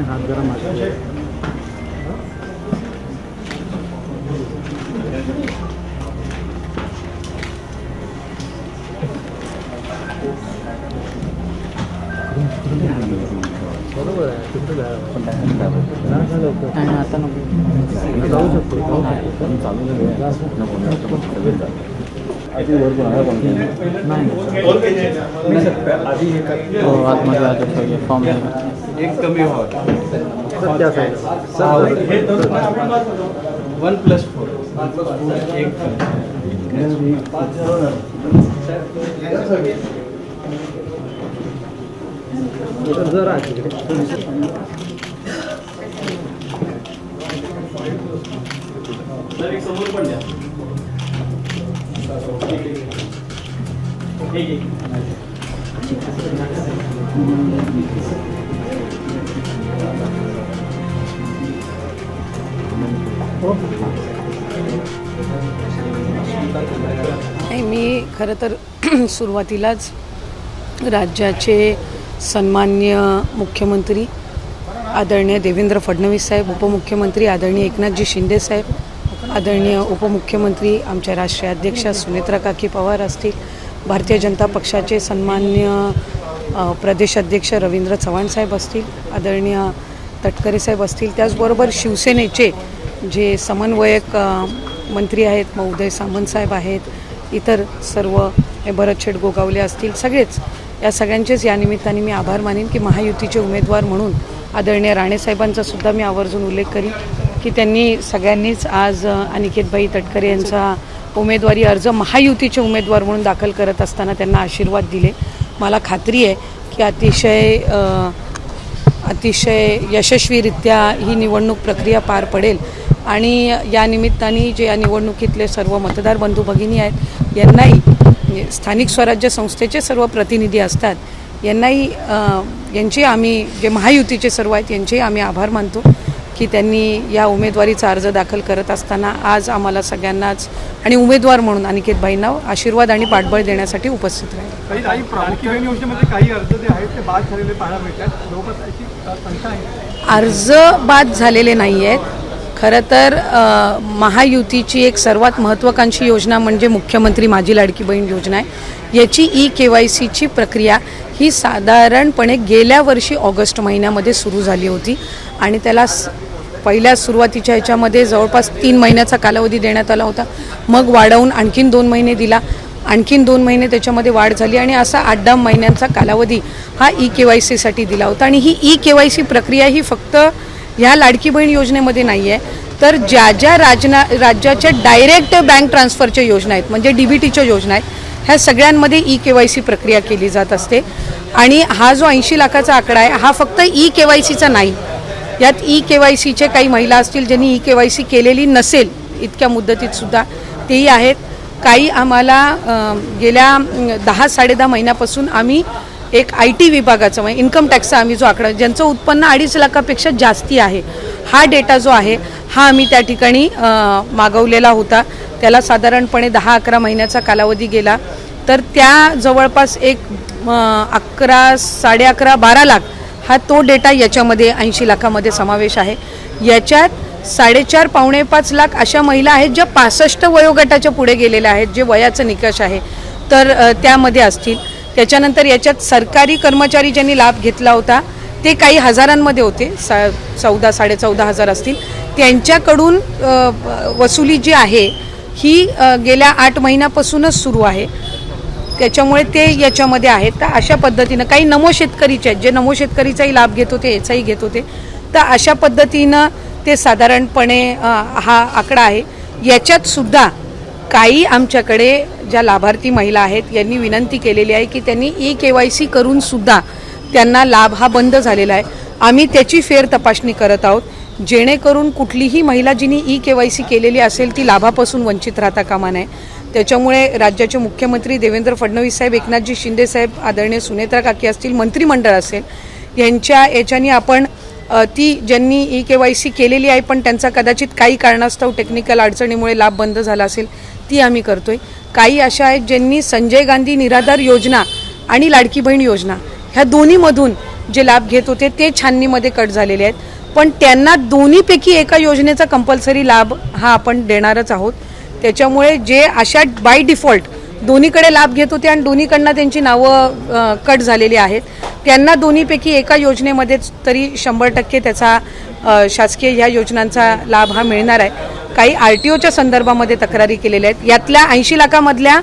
हाथ गरम आहे। बरोबर आहे, तिकडे आता जाऊ शकतो आतमध्ये फॉर्म एक कमी व्हावं सध्या सर 1+4 एक जरा सर एक समोर पण द्या। मी खरं तर सुरुवातीलाच राज्याचे सन्माननीय मुख्यमंत्री आदरणीय देवेंद्र फडणवीस साहेब, उपमुख्यमंत्री आदरणीय एकनाथजी शिंदे साहेब, आदरणीय उपमुख्यमंत्री आमच्या राष्ट्रीय अध्यक्षा सुनेत्रा काकी पवार असतील, भारतीय जनता पक्षाचे सन्माननीय प्रदेशाध्यक्ष रवींद्र चव्हाण साहेब असतील, आदरणीय तटकरे साहेब असतील, त्याचबरोबर शिवसेनेचे जे समन्वयक मंत्री आहेत मग उदय सामंत साहेब आहेत, इतर सर्व भरत शेठ गोगावले असतील, सगळेच या सगळ्यांचेच या निमित्ताने मी आभार मानेन की महायुतीचे उमेदवार म्हणून आदरणीय राणेसाहेबांचा सुद्धा मी आवर्जून उल्लेख करीन की त्यांनी सगळ्यांनीच आज अनिकेतभाई तटकरे यांचा उमेदवारी अर्ज महायुतीचे उमेदवार म्हणून दाखल करत असताना त्यांना आशीर्वाद दिले। मला खात्री आहे की अतिशय यशस्वीरित्या ही निवडणूक प्रक्रिया पार पडेल आणि या निमित्ताने जे या निवडणुकीतले सर्व मतदार बंधू भगिनी आहेत यांनाही स्थानिक स्वराज्य संस्थेचे सर्व प्रतिनिधी असतात यांची आम्ही जे महायुतीचे सर्व आहेत यांचेही आम्ही आभार मानतो की त्यांनी या उमेदवारीचा अर्ज दाखल करत असताना आज आम्हाला सगळ्यांनाच आणि उमेदवार म्हणून अनिकेतभाईंना आशीर्वाद आणि पाठबळ देण्यासाठी उपस्थित राहिले। काही अर्ज जे आहेत ते बाद झालेले पाहायला मिळतात, अर्ज बाद झालेले नाही आहेत। खरं तर महायुतीची एक सर्वात महत्त्वाकांक्षी योजना म्हणजे मुख्यमंत्री माझी लाडकी बहीण योजना आहे। याची KYCची प्रक्रिया ही साधारणपणे गेल्या वर्षी ऑगस्ट महिन्यामध्ये सुरू झाली होती आणि त्याला पहिल्या सुरुवातीच्या ह्याच्यामध्ये जवळपास 3 महिन्याचा कालावधी देण्यात आला होता, मग वाढवून आणखीन 2 महिने दिला, आणखीन 2 महिने त्याच्यामध्ये वाढ झाली आणि असा 8-10 महिन्यांचा कालावधी हा KYCसाठी दिला होता। आणि ही KYC प्रक्रिया ही फक्त ह्या लाडकी बहीण योजनेमध्ये नाही आहे, तर ज्या राज्याच्या डायरेक्ट बँक ट्रान्सफरच्या योजना आहेत म्हणजे DBTच्या योजना आहेत ह्या सगळ्यांमध्ये KYC प्रक्रिया केली जात असते। आणि हा जो 80 लाखाचा आकडा आहे हा फक्त KYCचा नाही, यात KYCचे काही महिला असतील ज्यांनी KYC केलेली नसेल इतक्या मुदतीत सुद्धा तेही आहेत। काही आम्हाला गेल्या 10-10.5 महिन्यापासून आम्ही एक IT विभागाचा म्हणजे इन्कम टॅक्सचा आम्ही जो आकडा ज्यांचं उत्पन्न 2.5 लाखापेक्षा जास्ती आहे हा डेटा जो आहे हा आम्ही त्या ठिकाणी मागवलेला होता। त्याला साधारणपणे 10-11 महिन्याचा कालावधी गेला, तर त्या जवळपास एक 11-11.5-12 लाख हा तो डेटा याच्यामध्ये 80 लाखामध्ये समावेश आहे। याच्यात 4.5-5 लाख अशा महिला आहेत ज्या 65 वयोगटाच्या पुढे गेलेल्या आहेत, जे वयाचं निकष आहे तर त्यामध्ये असतील। त्याच्यानंतर याच्यात सरकारी कर्मचारी ज्यांनी लाभ घेतला होता ते काही हजारांमध्ये होते, 14,000-14,500 हजार असतील, त्यांच्याकडून वसुली जी आहे ही गेल्या 8 महिन्यापासूनच सुरू आहे, त्याच्यामुळे ते याच्यामध्ये आहेत। तर अशा पद्धतीनं काही नमो शेतकरीचे आहेत जे नमो शेतकरीचाही लाभ घेत होते याचाही घेत होते, तर अशा पद्धतीनं ते साधारणपणे हा आकडा आहे। याच्यात सुद्धा काही आमच्याकडे ज्या लाभार्थी महिला आहेत यांनी विनंती केलेली आहे की त्यांनी KYC करून सुद्धा त्यांना लाभ हा बंद झालेला आहे। आम्ही त्याची फेर तपासणी करत आहोत जेणेकरून कुठलीही महिला जिनी KYC केलेली असेल ती लाभापासून वंचित राहता कामा नये। त्याच्यामुळे राज्याचे मुख्यमंत्री देवेंद्र फडणवीस साहेब, एकनाथजी शिंदे साहेब, आदरणीय सुनेत्रा काकी असतील, मंत्रिमंडळ असेल यांच्या याच्यानी आपण ती ज्यांनी EKYC केलेली आहे पण त्यांचा कदाचित काही कारणास्तव टेक्निकल अडचणीमुळे लाभ बंद झाला असेल ती आम्ही करतोय. काही अशा आहेत ज्यांनी संजय गांधी निराधार योजना आणि लाडकी बहीण योजना ह्या दोन्हीमधून जे लाभ घेत होते ते छाननीमध्ये कट झालेले आहेत, पण त्यांना दोन्हीपैकी एका योजनेचा कंपल्सरी लाभ हा आपण देणारच आहोत. त्याच्यामुळे जे अशा बाय डिफॉल्ट दोन्हीकडे लाभ घेत होते आणि दोन्हीकडनं त्यांची नावं कट झालेली आहेत त्यांना दोन्हीपैकी एका योजनेमध्येच तरी 100% त्याचा शासकीय ह्या योजनांचा लाभ हा मिळणार आहे. काही RTOच्या संदर्भामध्ये तक्रारी केलेल्या आहेत. यातल्या 80 लाखामधल्या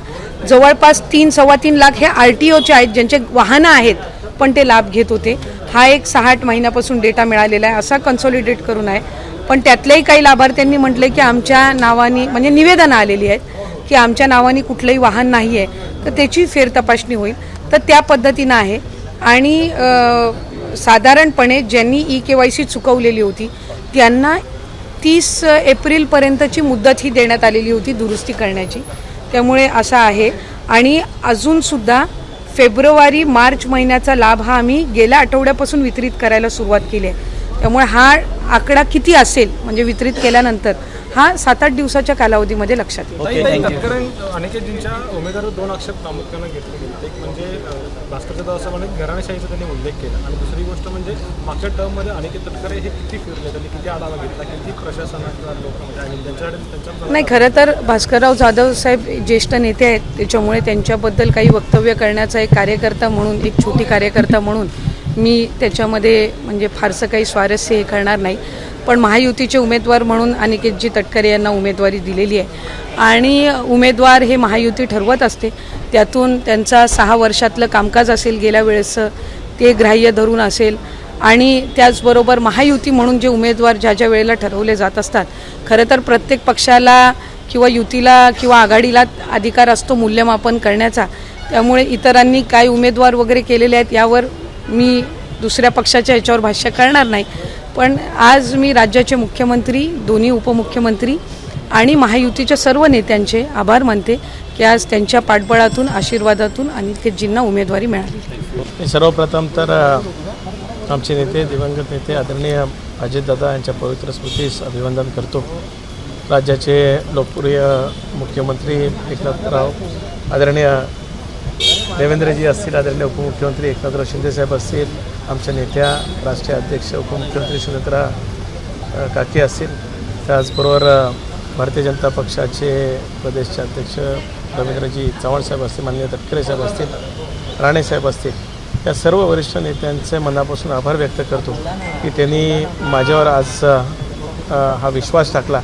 जवळपास 3-3.25 लाख हे RTOचे आहेत ज्यांचे वाहनं आहेत पण ते लाभ घेत होते. हा एक 6-8 महिन्यापासून डेटा मिळालेला आहे, असा कन्सॉलिडेट करून आहे. पण त्यातल्याही काही लाभार्थ्यांनी म्हटले की आमच्या नावानी म्हणजे निवेदनं आलेली आहेत की आमच्या नावानी कुठलंही वाहन नाही आहे, तर त्याची फेरतपासणी होईल. तर त्या पद्धतीनं आहे. आणि साधारणपणे ज्यांनी EKYC चुकवलेली होती त्यांना 30 एप्रिलपर्यंतची मुदत ही देण्यात आलेली होती दुरुस्ती करण्याची. त्यामुळे असं आहे. आणि अजूनसुद्धा फेब्रुवारी-मार्च महिन्याचा लाभ हा आम्ही गेल्या आठवड्यापासून वितरित करायला सुरुवात केली आहे. त्यामुळे हा आकडा किती असेल म्हणजे वितरित केल्यानंतर हा 7-8 दिवसाच्या कालावधीमध्ये लक्षात येईल. अनेकजींच्या उमेदवार 2 आक्षेप प्रामुख्याने घेतले गेले. एक म्हणजे भास्करच्या दवासामध्ये घराणेशाहीचा त्यांनी उल्लेख केला आणि दुसरी गोष्ट म्हणजे मागच्या टर्ममध्ये अनेक तटकरे हे किती फिरले, त्यांनी किती आढावा घेतला, किती प्रशासनाच्या लोकांमध्ये त्यांच्याकडे नाही. खरं तर भास्करराव जाधव साहेब ज्येष्ठ नेते आहेत, त्याच्यामुळे त्यांच्याबद्दल काही वक्तव्य करण्याचा एक कार्यकर्ता म्हणून, एक छोटी कार्यकर्ता म्हणून मी त्याच्यामध्ये म्हणजे फारसं काही स्वारस्य हे करणार नाही. पण महायुतीचे उमेदवार म्हणून अनिकेतजी तटकरे यांना उमेदवारी दिलेली आहे आणि उमेदवार हे महायुती ठरवत असते. त्यातून त्यांचा 6 वर्षातलं कामकाज असेल गेल्या वेळेसचं ते ग्राह्य धरून असेल आणि त्याचबरोबर महायुती म्हणून जे उमेदवार ज्या ज्या वेळेला ठरवले जात असतात, खरं तर प्रत्येक पक्षाला किंवा युतीला किंवा आघाडीला अधिकार असतो मूल्यमापन करण्याचा. त्यामुळे इतरांनी काय उमेदवार वगैरे केलेले आहेत यावर मी दुसऱ्या पक्षाच्या याच्यावर भाष्य करणार नाही. पण आज मी राज्याचे मुख्यमंत्री, दोन्ही उपमुख्यमंत्री आणि महायुतीच्या सर्व नेत्यांचे आभार मानते की आज त्यांच्या पाठबळातून, आशीर्वादातून अनिकेतजींना उमेदवारी मिळाली. सर्वप्रथम तर आमचे नेते, दिवंगत नेते आदरणीय अजितदादा यांच्या पवित्र स्मृतीस अभिवंदन करतो. राज्याचे लोकप्रिय मुख्यमंत्री एकनाथराव आदरणीय देवेंद्रजी असतील, आदरणीय उपमुख्यमंत्री एकनाथराव शिंदेसाहेब असतील, आमच्या नेत्या राष्ट्रीय अध्यक्ष उपमुख्यमंत्री सुनेत्रा काकी असतील, त्याचबरोबर भारतीय जनता पक्षाचे प्रदेशचे अध्यक्ष रवींद्रजी चव्हाणसाहेब असतील, माननीय तटकरे साहेब असतील, राणेसाहेब असतील, या सर्व वरिष्ठ नेत्यांचे मनापासून आभार व्यक्त करतो की त्यांनी माझ्यावर आज हा विश्वास टाकला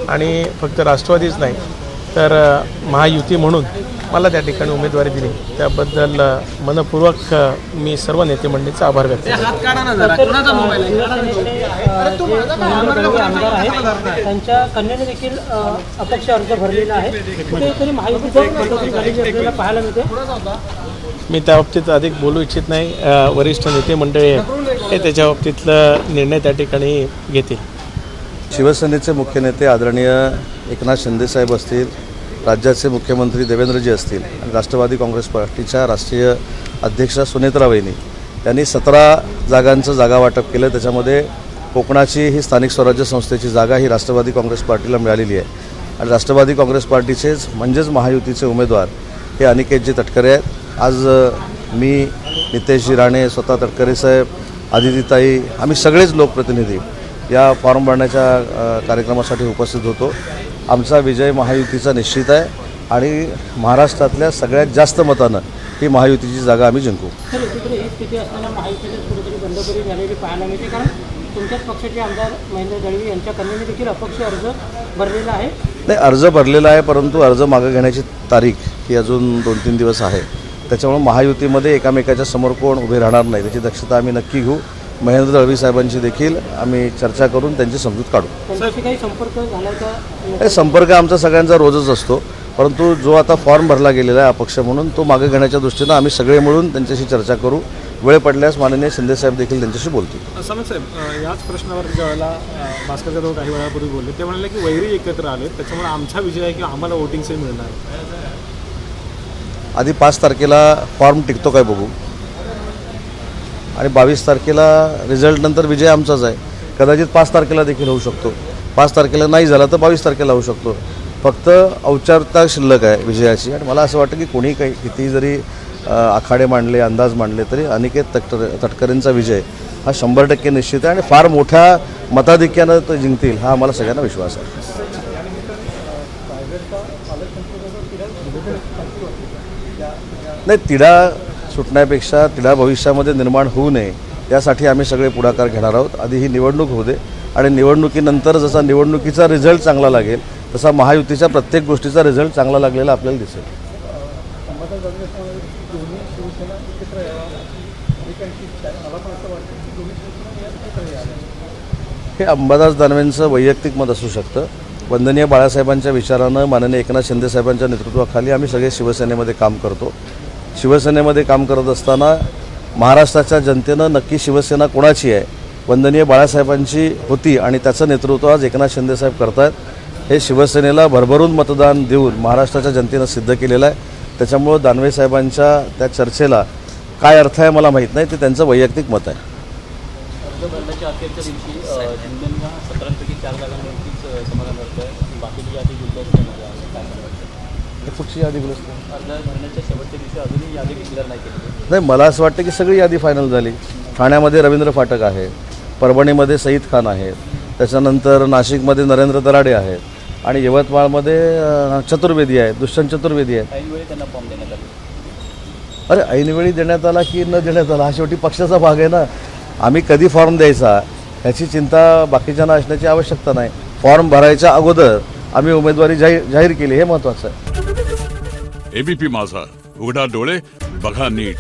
आणि फक्त राष्ट्रवादीच नाही तर महायुती म्हणून मला त्या ठिकाणी उमेदवारी दिली. त्याबद्दल मनपूर्वक मी सर्व नेते मंडळीचा आभार व्यक्त करतो. त्यांच्या कन्याने देखील अपक्ष अर्ज भरलेला आहे, कुठेतरी महायुतीचं पाहायला मिळते. मी त्या बाबतीत अधिक बोलू इच्छित नाही. वरिष्ठ नेते मंडळी हे त्याच्या बाबतीतलं निर्णय त्या ठिकाणी घेतील. शिवसेनेचे मुख्य नेते आदरणीय एकनाथ शिंदेसाहेब असतील, राज्याचे मुख्यमंत्री देवेंद्रजी असतील आणि राष्ट्रवादी काँग्रेस पार्टीच्या राष्ट्रीय अध्यक्षा सुनेत्रा वहिनी यांनी 17 जागांचं जागा वाटप केलं. त्याच्यामध्ये कोकणाची ही स्थानिक स्वराज्य संस्थेची जागा ही राष्ट्रवादी काँग्रेस पार्टीला मिळालेली आहे आणि राष्ट्रवादी काँग्रेस पार्टीचेच म्हणजेच महायुतीचे उमेदवार हे अनिकेतजी तटकरे आहेत. आज मी, नितेशजी राणे, स्वतः तटकरे साहेब, आदितीताई, आम्ही सगळेच लोकप्रतिनिधी या फॉर्म भरण्याच्या कार्यक्रमासाठी उपस्थित होतो. आमचा विजय महायुतीचा निश्चित आहे आणि महाराष्ट्रातल्या सगळ्यात जास्त मतानं ही महायुतीची जागा आम्ही जिंकू. सर, एकीकडे ही स्थिती असताना महायुतीची कुठेतरी बंडखोरी झालेली पाहायला मिळते, कारण तुमच्याच पक्षाचे आमदार महेंद्र दळवी यांच्या कन्याने देखील अपक्ष अर्ज भरलेला आहे. नाही, अर्ज भरलेला आहे, परंतु अर्ज मागं घेण्याची तारीख ही अजून 2-3 दिवस आहे. त्याच्यामुळे महायुतीमध्ये एकामेकाच्या समोर कोण उभे राहणार नाही त्याची दक्षता आम्ही नक्की घेऊ. महेंद्र दळवी साहेबांची देखील आम्ही चर्चा करून त्यांची समजूत काढू. त्यांच्याशी काही संपर्क झाला का? हे संपर्क आमचा सगळ्यांचा रोजच असतो, परंतु जो आता फॉर्म भरला गेलेला आहे अपक्ष म्हणून तो मागे घेण्याच्या दृष्टीनं आम्ही सगळे मिळून त्यांच्याशी चर्चा करू. वेळ पडल्यास माननीय शिंदेसाहेब देखील त्यांच्याशी बोलतील. समज साहेब, याच प्रश्नावर ज्यावेळेला भास्कर जाधव काही वेळापूर्वी बोलले ते म्हणाले की वैरी एकत्र आले, त्याच्यामुळे आमचा विजय आहे की आम्हाला वोटिंगचे मिळणार. आधी 5 तारखेला फॉर्म टिकतो काय बघू. आणि 22 तारखेला रिझल्ट नंतर विजय आमचाच आहे. कदाचित 5 तारखेला देखील होऊ शकतो. 5 तारखेला नाही झाला तर 22 तारखेला होऊ शकतो. फक्त औपचारिकता शिल्लक आहे विजयाची. आणि मला असं वाटतं की कोणी काही कितीही जरी आखाडे मांडले, अंदाज मांडले, तरी अनिकेत तटकरेंचा विजय हा 100% निश्चित आहे आणि फार मोठ्या मताधिक्यानं ते जिंकतील हा आम्हाला सगळ्यांना विश्वास आहे. नाही, तिढा सुटण्यापेक्षा तिढा भविष्यामध्ये निर्माण होऊ नये यासाठी आम्ही सगळे पुढाकार घेणार आहोत. आधी ही निवडणूक होऊ दे आणि निवडणुकीनंतर जसा निवडणुकीचा रिझल्ट चांगला लागेल तसा महायुतीच्या प्रत्येक गोष्टीचा रिझल्ट चांगला लागलेला आपल्याला दिसेल. हे अंबादास दानवेंचं वैयक्तिक मत असू शकतं. वंदनीय बाळासाहेबांच्या विचारानं माननीय एकनाथ शिंदे साहेबांच्या नेतृत्वाखाली आम्ही सगळे शिवसेनेमध्ये काम करतो. शिवसेनेमध्ये काम करत असताना महाराष्ट्राच्या जनतेनं नक्की शिवसेना कोणाची आहे, वंदनीय बाळासाहेबांची होती आणि त्याचं नेतृत्व आज एकनाथ शिंदे साहेब करतात. हे शिवसेनेला भरभरून मतदान देऊन महाराष्ट्राच्या जनतेनं सिद्ध केलेलं आहे. त्याच्यामुळं दानवे साहेबांच्या त्या चर्चेला काय अर्थ आहे मला माहीत नाही, ते त्यांचं वैयक्तिक मत आहे. अर्ज भरण्याच्या अखेरच्या दिवशी शिंदेंना 17पैकी 4 जागांवरतीच समाधान वाटतं. बाकीची यादी गुलदस्त हे कुठची यादी बोलत अर्ज भरण्याच्या शेवटच्या दिवशी अजूनही यादी क्लिअर नाही केली. नाही, मला असं वाटतं की सगळी यादी फायनल झाली. ठाण्यामध्ये रवींद्र फाटक आहे, परभणीमध्ये सईद खान आहेत, त्याच्यानंतर नाशिकमध्ये नरेंद्र दराडे आहेत आणि यवतमाळमध्ये चतुर्वेदी आहेत, दुष्यंत चतुर्वेदी आहेत. ऐनवेळी त्यांना फॉर्म देण्यात आले. अरे ऐनवेळी देण्यात आला की न देण्यात आला हा शेवटी पक्षाचा भाग आहे ना. आम्ही कधी फॉर्म द्यायचा ह्याची चिंता बाकीच्यांना असण्याची आवश्यकता नाही. फॉर्म भरायच्या अगोदर आम्ही उमेदवारी जाहीर केली हे महत्त्वाचं आहे. एबीपी माझा, उघडा डोळे बघा नीट.